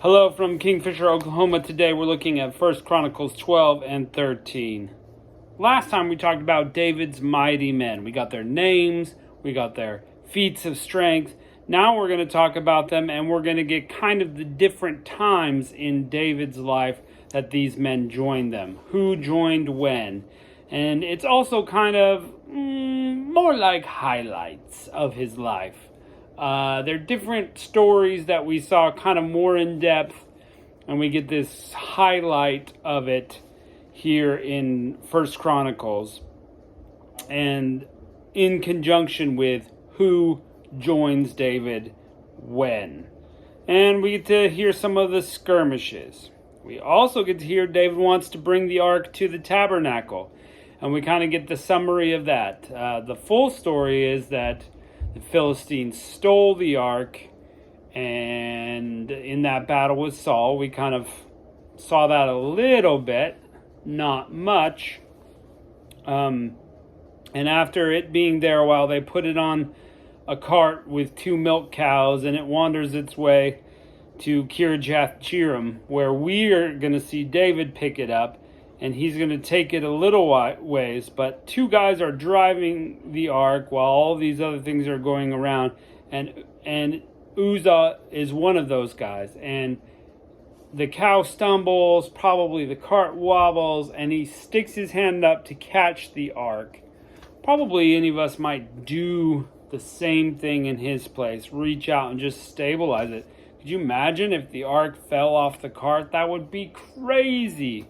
Hello from Kingfisher, Oklahoma. Today we're looking at 1 Chronicles 12 and 13. Last time we talked about David's mighty men. We got their names, we got their feats of strength. Now we're going to talk about them, and we're going to get kind of the different times in David's life that these men joined them. Who joined when. And it's also kind of more like highlights of his life. They're different stories that we saw kind of more in depth, and we get this highlight of it here in First Chronicles, and in conjunction with who joins David when. And we get to hear some of the skirmishes. We also get to hear David wants to bring the ark to the tabernacle, and we kind of get the summary of that. The full story is that the Philistines stole the ark, and in that battle with Saul, we kind of saw that a little bit, not much. And after it being there a while, they put it on a cart with 2 milk cows, and it wanders its way to Kirjath Jearim, where we are going to see David pick it up, and he's going to take it a little ways, but 2 guys are driving the ark while all these other things are going around, and Uzzah is one of those guys, and the cow stumbles, probably the cart wobbles, and he sticks his hand up to catch the ark. Probably any of us might do the same thing in his place, reach out and just stabilize it. Could you imagine if the ark fell off the cart? That would be crazy.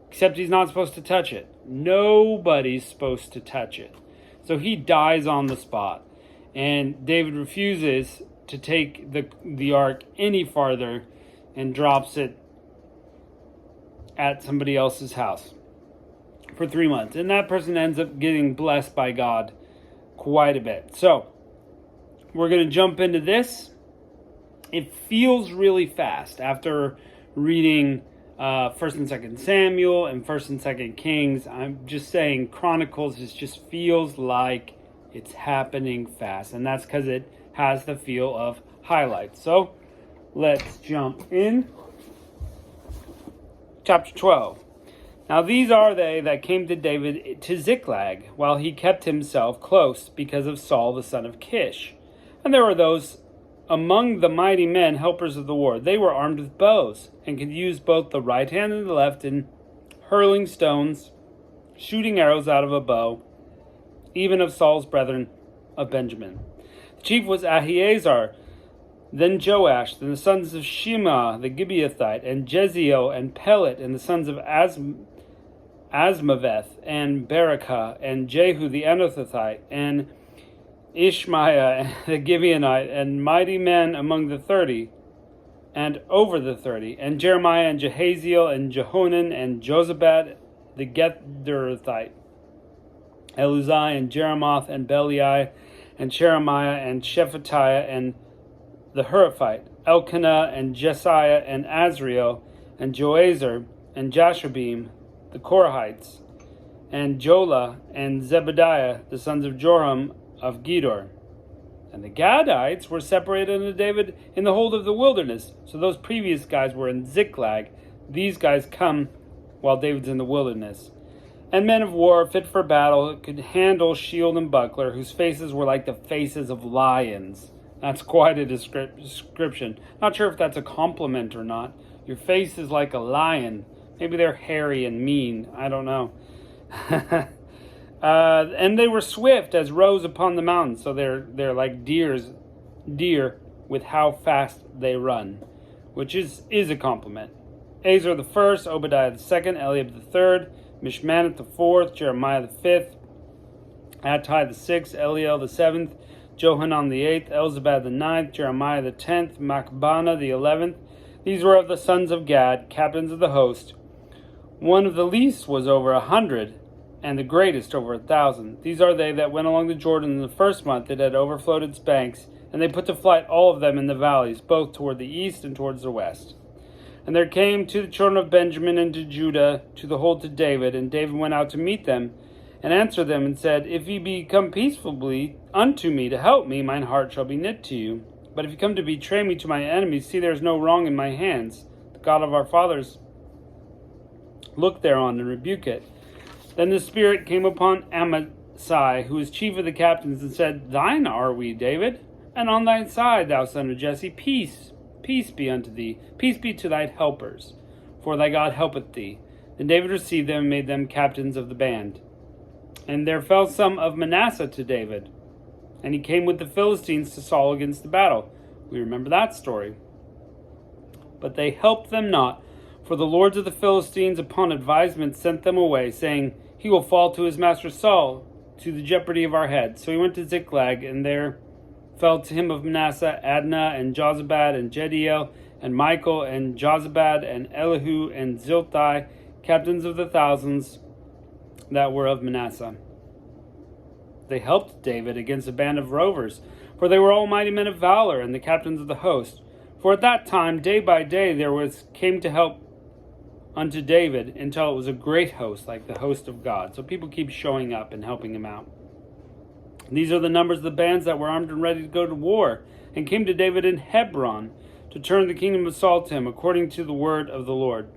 Except he's not supposed to touch it. Nobody's supposed to touch it. So he dies on the spot. And David refuses to take the ark any farther and drops it at somebody else's house for 3 months. And that person ends up getting blessed by God quite a bit. So we're going to jump into this. It feels really fast after reading 1st and 2nd Samuel and 1st and 2nd Kings. I'm just saying Chronicles just feels like it's happening fast, and that's because it has the feel of highlights. So let's jump in. Chapter 12. Now these are they that came to David to Ziklag, while he kept himself close because of Saul the son of Kish. And there were those among the mighty men, helpers of the war. They were armed with bows, and could use both the right hand and the left in hurling stones, shooting arrows out of a bow, even of Saul's brethren of Benjamin. The chief was Ahiezer, then Joash, then the sons of Shema the Gibeathite, and Jeziel, and Pelet, and the sons of Asmaveth, and Berekah, and Jehu the Anathothite, and Ishmaiah the Gibeonite, and mighty men among the 30, and over the 30, and Jeremiah, and Jehaziel, and Jehonan, and Jozabad the Gethurathite, Eluzai, and Jeremoth, and Belai, and Sheremiah, and Shephatiah, and the Huraphite, Elkanah, and Jesiah, and Azriel, and Joazer, and Jashabim, the Korahites, and Jola, and Zebediah, the sons of Joram, of Gedor. And the Gadites were separated unto David in the hold of the wilderness. So those previous guys were in Ziklag. These guys come while David's in the wilderness. And men of war, fit for battle, could handle shield and buckler, whose faces were like the faces of lions. That's quite a description. Not sure if that's a compliment or not. Your face is like a lion. Maybe they're hairy and mean. I don't know. And they were swift as roes upon the mountains. So they're like deer with how fast they run, which is a compliment. Azar the first, Obadiah the second, Eliab the third, Mishmaneth the fourth, Jeremiah the fifth, Attai the sixth, Eliel the seventh, Johanan the eighth, Elzabad the ninth, Jeremiah the 10th, Machbana the 11th. These were of the sons of Gad, captains of the host. One of the least was over 100, and the greatest over 1,000. These are they that went along the Jordan in the first month that had overflowed its banks, and they put to flight all of them in the valleys, both toward the east and towards the west. And there came to the children of Benjamin and to Judah to the hold to David, and David went out to meet them, and answered them, and said, If ye be come peaceably unto me to help me, mine heart shall be knit to you. But if you come to betray me to my enemies, see, there is no wrong in my hands. The God of our fathers look thereon and rebuke it. Then the Spirit came upon Amasai, who was chief of the captains, and said, Thine are we, David, and on thine side, thou son of Jesse, peace. Peace be unto thee. Peace be to thy helpers, for thy God helpeth thee. Then David received them and made them captains of the band. And there fell some of Manasseh to David, and he came with the Philistines to Saul against the battle. We remember that story. But they helped them not, for the lords of the Philistines upon advisement sent them away, saying, He will fall to his master Saul, to the jeopardy of our head. So he went to Ziklag, and there fell to him of Manasseh Adnah and Jozabad and Jediel and Michael and Jozabad and Elihu and Zilthai, captains of the thousands that were of Manasseh. They helped David against a band of rovers, for they were all mighty men of valor, and the captains of the host. For at that time, day by day, came to help unto David, until it was a great host, like the host of God. So people keep showing up and helping him out. These are the numbers of the bands that were armed and ready to go to war, and came to David in Hebron, to turn the kingdom of Saul to him, according to the word of the Lord.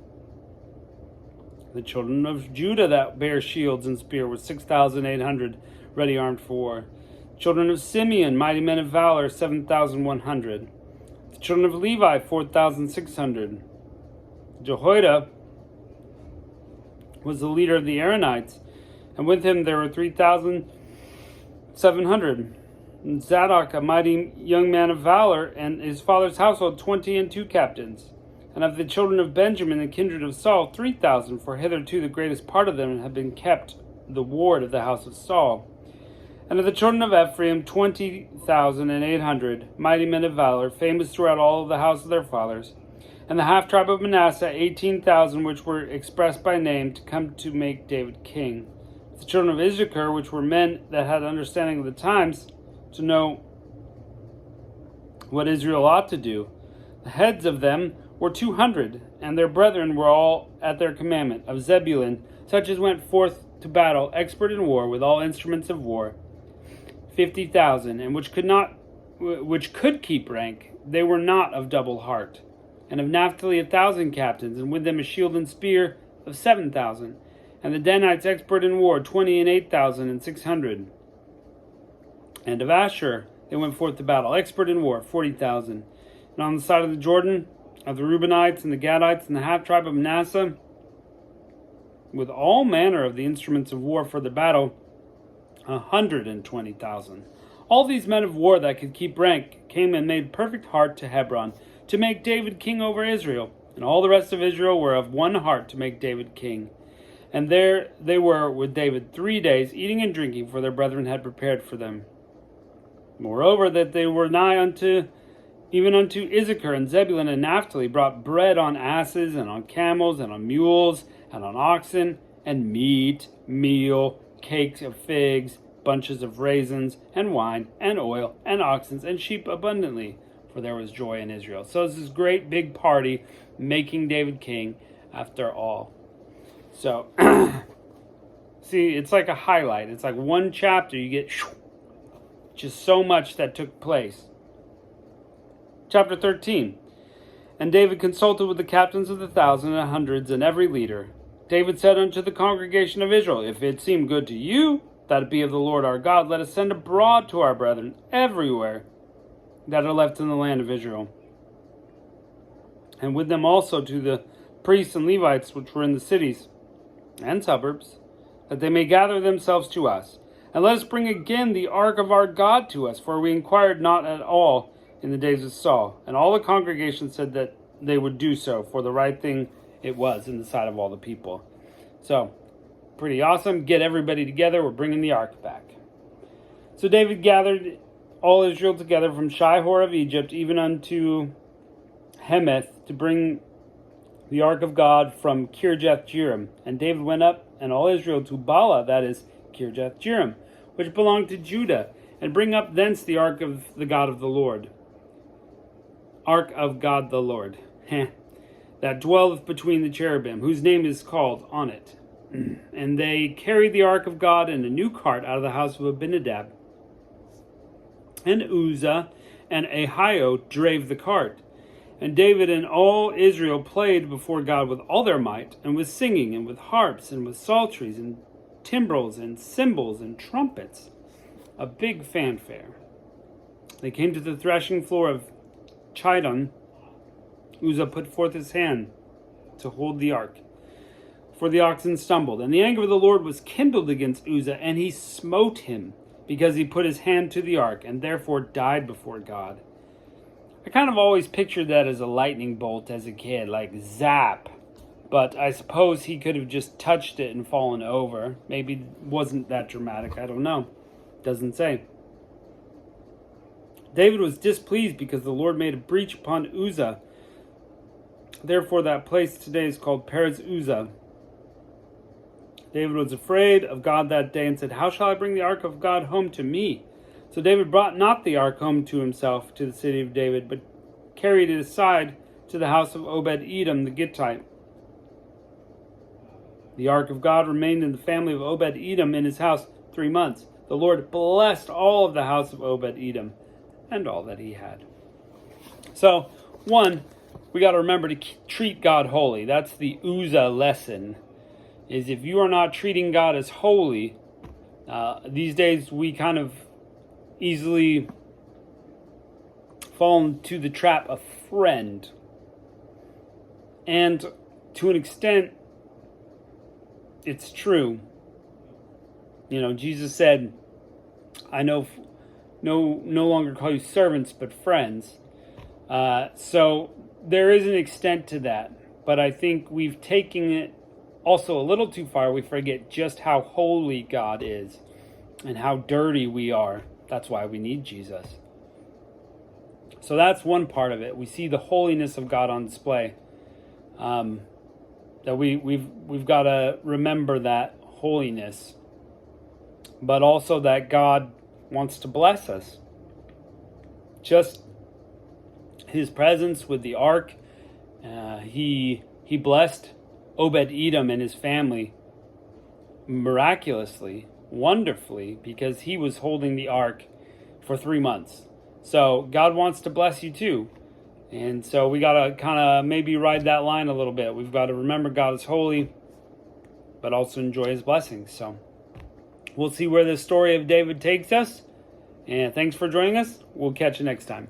The children of Judah that bare shields and spear were 6,800, ready armed for war. Children of Simeon, mighty men of valor, 7,100. The children of Levi, 4,600. Jehoiada was the leader of the Aaronites, and with him there were 3,700. And Zadok, a mighty young man of valor, and his father's household 22 captains. And of the children of Benjamin, the kindred of Saul, 3,000, for hitherto the greatest part of them had been kept the ward of the house of Saul. And of the children of Ephraim, 20,800, mighty men of valor, famous throughout all of the house of their fathers. And the half-tribe of Manasseh, 18,000, which were expressed by name to come to make David king. The children of Issachar, which were men that had understanding of the times, to know what Israel ought to do. The heads of them were 200, and their brethren were all at their commandment. Of Zebulun, such as went forth to battle, expert in war, with all instruments of war, 50,000, and which could keep rank, they were not of double heart. And of Naphtali 1,000 captains, and with them a shield and spear of 7,000. And the Danites expert in war, 28,600. And of Asher they went forth to battle, expert in war, 40,000. And on the side of the Jordan, of the Reubenites and the Gadites and the half-tribe of Manasseh, with all manner of the instruments of war for the battle, 120,000. All these men of war that could keep rank came and made perfect heart to Hebron, to make David king over Israel. And all the rest of Israel were of one heart to make David king. And there they were with David 3 days, eating and drinking, for their brethren had prepared for them. Moreover, that they were nigh even unto Issachar and Zebulun and Naphtali, brought bread on asses, and on camels, and on mules, and on oxen, and meat, meal, cakes of figs, bunches of raisins, and wine, and oil, and oxen, and sheep abundantly, for there was joy in Israel. So it's this great big party making David king after all. So, see, it's like a highlight. It's like one chapter, you get just so much that took place. Chapter 13. And David consulted with the captains of the thousands and hundreds and every leader. David said unto the congregation of Israel, If it seem good to you, that it be of the Lord our God, let us send abroad to our brethren everywhere that are left in the land of Israel, and with them also to the priests and Levites which were in the cities and suburbs, that they may gather themselves to us. And let us bring again the ark of our God to us, for we inquired not at all in the days of Saul. And all the congregation said that they would do so, for the right thing it was in the sight of all the people. So, pretty awesome. Get everybody together. We're bringing the ark back. So David gathered all Israel together from Shihor of Egypt, even unto Hemeth, to bring the ark of God from Kirjath-jearim. And David went up, and all Israel, to Bala, that is Kirjath-jearim, which belonged to Judah, and bring up thence the ark of the God of the Lord. Ark of God the Lord, that dwelleth between the cherubim, whose name is called on it. And they carried the ark of God in a new cart out of the house of Abinadab, and Uzzah, and Ahio drave the cart. And David and all Israel played before God with all their might, and with singing, and with harps, and with psalteries, and timbrels, and cymbals, and trumpets. A big fanfare. They came to the threshing floor of Chidon. Uzzah put forth his hand to hold the ark, for the oxen stumbled. And the anger of the Lord was kindled against Uzzah, and he smote him, because he put his hand to the ark, and therefore died before God. I kind of always pictured that as a lightning bolt as a kid, like zap. But I suppose he could have just touched it and fallen over. Maybe it wasn't that dramatic. I don't know. Doesn't say. David was displeased because the Lord made a breach upon Uzzah. Therefore that place today is called Perez Uzzah. David was afraid of God that day and said, "How shall I bring the ark of God home to me?" So David brought not the ark home to himself, to the city of David, but carried it aside to the house of Obed-Edom the Gittite. The ark of God remained in the family of Obed-Edom in his house 3 months. The Lord blessed all of the house of Obed-Edom and all that he had. So, one, we got to remember to treat God holy. That's the Uzzah lesson, is if you are not treating God as holy, these days we kind of easily fall into the trap of friend. And to an extent, it's true. You know, Jesus said, I no longer call you servants, but friends. So there is an extent to that. But I think we've taken it also a little too far. We forget just how holy God is and how dirty we are. That's why we need Jesus. So that's one part of it. We see the holiness of God on display. That we've got to remember that holiness, but also that God wants to bless us. Just His presence with the ark, He blessed Obed-Edom and his family miraculously, wonderfully, because he was holding the ark for 3 months. So God wants to bless you too. And so we got to kind of maybe ride that line a little bit. We've got to remember God is holy, but also enjoy his blessings. So we'll see where this story of David takes us. And thanks for joining us. We'll catch you next time.